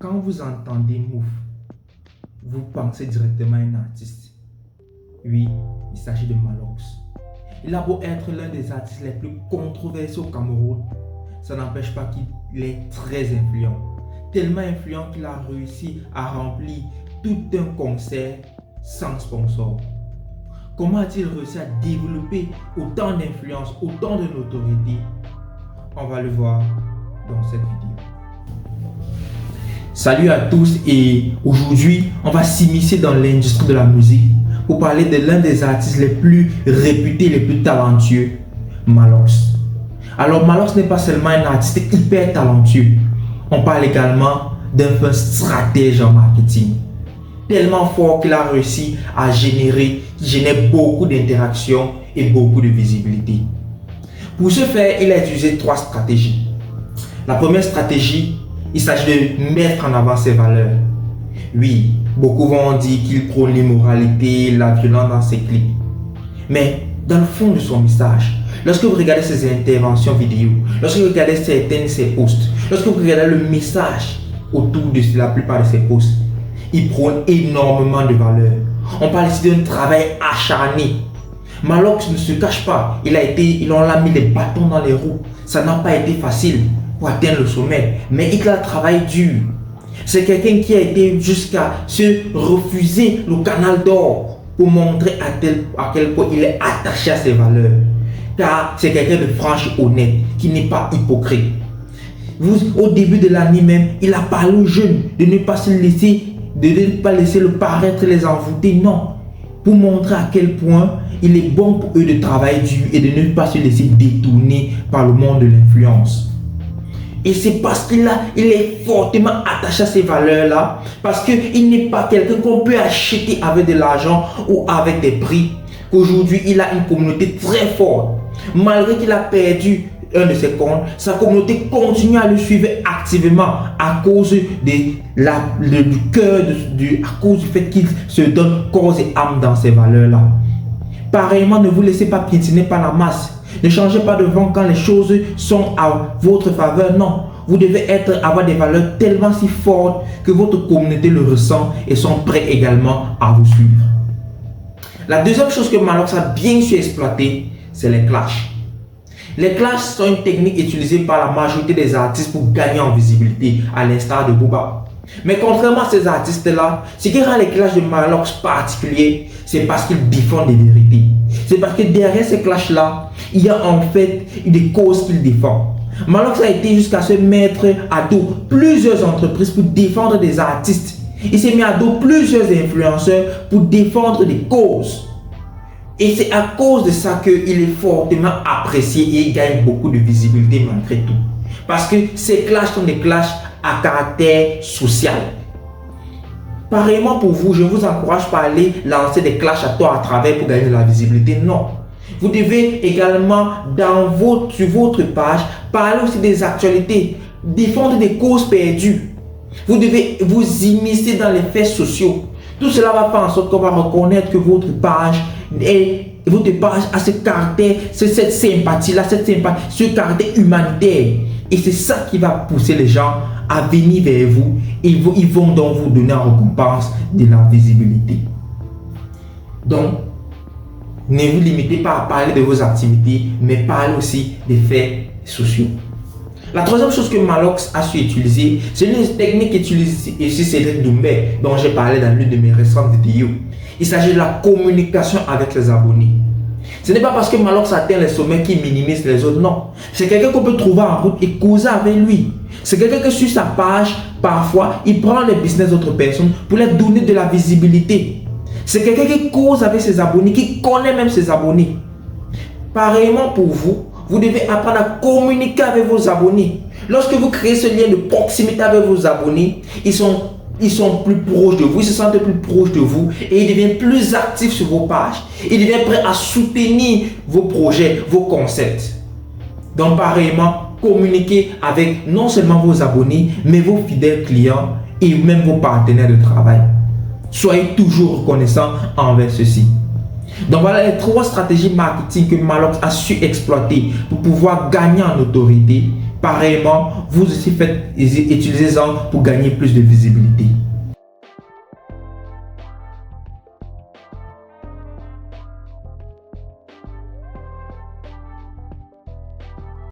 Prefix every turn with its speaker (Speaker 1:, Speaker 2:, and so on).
Speaker 1: Quand vous entendez Mouf, vous pensez directement à un artiste. Oui, il s'agit de Malox. Il a beau être l'un des artistes les plus controversés au Cameroun, ça n'empêche pas qu'il est très influent. Tellement influent qu'il a réussi à remplir tout un concert sans sponsor. Comment a-t-il réussi à développer autant d'influence, autant de notoriété? On va le voir dans cette vidéo. Salut à tous et aujourd'hui, on va s'immiscer dans l'industrie de la musique pour parler de l'un des artistes les plus réputés, les plus talentueux, Malox. Alors Malox n'est pas seulement un artiste hyper talentueux, on parle également d'un fin stratège en marketing. Tellement fort qu'il a réussi à générer beaucoup d'interactions et beaucoup de visibilité. Pour ce faire, il a utilisé 3 stratégies. La première stratégie, il s'agit de mettre en avant ses valeurs. Oui, beaucoup vont dire qu'il prône l'immoralité, la violence dans ses clips. Mais dans le fond de son message, lorsque vous regardez ses interventions vidéo, lorsque vous regardez certains de ses posts, lorsque vous regardez le message autour de la plupart de ses posts, il prône énormément de valeurs. On parle ici d'un travail acharné. Malox ne se cache pas, il a mis les bâtons dans les roues. Ça n'a pas été facile pour atteindre le sommet, mais il a travaillé dur. C'est quelqu'un qui a été jusqu'à se refuser le canal d'or pour montrer à quel point il est attaché à ses valeurs. Car c'est quelqu'un de franc et honnête, qui n'est pas hypocrite. Au début de l'année même, il a parlé aux jeunes de ne pas laisser le paraître les envoûter, non. Pour montrer à quel point il est bon pour eux de travailler dur et de ne pas se laisser détourner par le monde de l'influence. Et c'est parce qu'il est fortement attaché à ces valeurs-là, parce qu'il n'est pas quelqu'un qu'on peut acheter avec de l'argent ou avec des prix, qu'aujourd'hui il a une communauté très forte. Malgré qu'il a perdu un de ses comptes, sa communauté continue à le suivre activement à cause du cœur, à cause du fait qu'il se donne corps et âme dans ces valeurs-là. Pareillement, ne vous laissez pas piétiner par la masse. Ne changez pas de vent quand les choses sont à votre faveur. Non, vous devez avoir des valeurs tellement si fortes que votre communauté le ressent et sont prêts également à vous suivre. La deuxième chose que Malox a bien su exploiter, c'est les clashs. Les clashs sont une technique utilisée par la majorité des artistes pour gagner en visibilité, à l'instar de Booba. Mais contrairement à ces artistes-là, ce qui rend les clashs de Malox particuliers, c'est parce qu'ils défendent des vérités. C'est parce que derrière ces clashs-là, il y a en fait des causes qu'il défend. Malox a été jusqu'à se mettre à dos plusieurs entreprises pour défendre des artistes. Il s'est mis à dos plusieurs influenceurs pour défendre des causes. Et c'est à cause de ça qu'il est fortement apprécié et il gagne beaucoup de visibilité malgré tout. Parce que ces clashs sont des clashs à caractère social. Pareillement pour vous, je ne vous encourage pas à aller lancer des clashs à tort à travers pour gagner de la visibilité. Non. Vous devez également, sur votre page, parler aussi des actualités, défendre des causes perdues. Vous devez vous immiscer dans les faits sociaux. Tout cela va faire en sorte qu'on va reconnaître que votre page a ce caractère, cette sympathie-là, ce caractère humanitaire. Et c'est ça qui va pousser les gens à venir vers vous. Ils vont donc vous donner en récompense de la visibilité. Donc, ne vous limitez pas à parler de vos activités, mais parlez aussi des faits sociaux. La troisième chose que Malox a su utiliser, c'est une technique utilisée ici, Cédric Doumbé, dont j'ai parlé dans l'une de mes récentes vidéos. Il s'agit de la communication avec les abonnés. Ce n'est pas parce que Malox atteint les sommets qu'il minimise les autres, non. C'est quelqu'un qu'on peut trouver en route et causer avec lui. C'est quelqu'un que sur sa page, parfois, il prend les business d'autres personnes pour leur donner de la visibilité. C'est quelqu'un qui cause avec ses abonnés, qui connaît même ses abonnés. Pareillement pour vous, vous devez apprendre à communiquer avec vos abonnés. Lorsque vous créez ce lien de proximité avec vos abonnés, ils sont plus proches de vous, ils se sentent plus proches de vous et ils deviennent plus actifs sur vos pages. Ils deviennent prêts à soutenir vos projets, vos concepts. Donc pareillement, communiquez avec non seulement vos abonnés, mais vos fidèles clients et même vos partenaires de travail. Soyez toujours reconnaissants envers ceux-ci. Donc voilà les 3 stratégies marketing que Malox a su exploiter pour pouvoir gagner en autorité pareillement, vous aussi faites, utilisez-en pour gagner plus de visibilité.